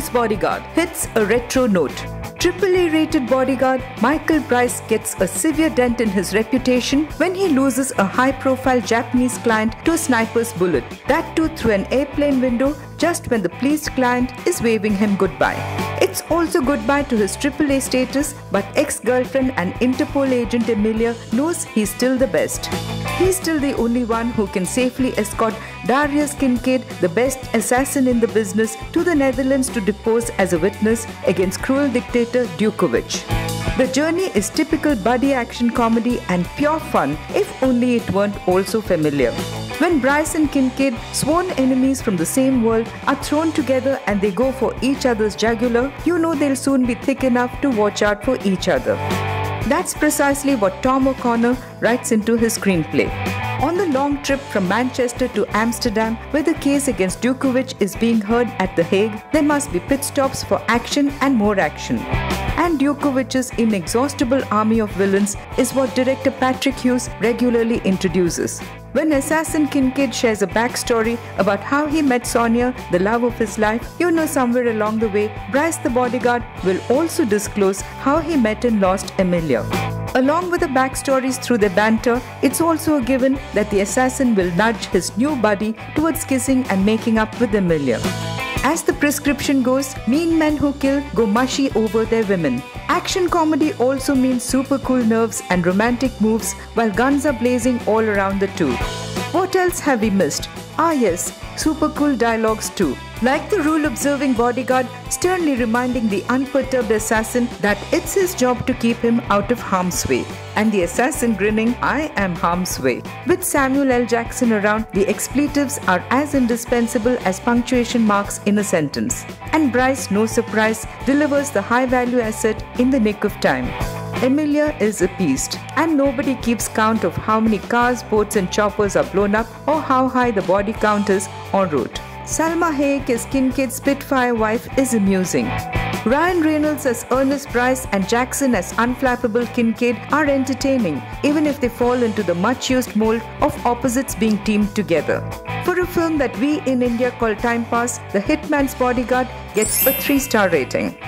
Hitman's Bodyguard hits a retro note. AAA rated Bodyguard, Michael Bryce gets a severe dent in his reputation when he loses a high-profile Japanese client to a sniper's bullet. That too through an airplane window just when the pleased client is waving him goodbye. It's also goodbye to his AAA status, but ex-girlfriend and Interpol agent Emilia knows he's still the best. He's still the only one who can safely escort Darius Kincaid, the best assassin in the business, to the Netherlands to depose as a witness against cruel dictator Dukovic. The journey is typical buddy action comedy and pure fun, if only it weren't also familiar. When Bryce and Kincaid, sworn enemies from the same world, are thrown together and they go for each other's jugular, you know they'll soon be thick enough to watch out for each other. That's precisely what Tom O'Connor writes into his screenplay. On the long trip from Manchester to Amsterdam, where the case against Dukovic is being heard at The Hague, there must be pit stops for action and more action. And Dukovic's inexhaustible army of villains is what director Patrick Hughes regularly introduces. When assassin Kincaid shares a backstory about how he met Sonia, the love of his life, you know somewhere along the way, Bryce the Bodyguard will also disclose how he met and lost Emilia. Along with the backstories through their banter, it's also a given that the assassin will nudge his new buddy towards kissing and making up with Emilia. As the prescription goes, mean men who kill go mushy over their women. Action comedy also means super cool nerves and romantic moves while guns are blazing all around the two. What else have we missed? Ah yes, super cool dialogues too. Like the rule-observing bodyguard sternly reminding the unperturbed assassin that it's his job to keep him out of harm's way. And the assassin grinning, I am harm's way. With Samuel L. Jackson around, the expletives are as indispensable as punctuation marks in a sentence. And Bryce, no surprise, delivers the high-value asset in the nick of time. Emilia is appeased, and nobody keeps count of how many cars, boats and choppers are blown up or how high the body count is en route. Salma Hayek as Kincaid's Spitfire wife is amusing. Ryan Reynolds as Ernest Bryce and Jackson as unflappable Kincaid are entertaining, even if they fall into the much-used mold of opposites being teamed together. For a film that we in India call time pass, The Hitman's Bodyguard gets a 3-star rating.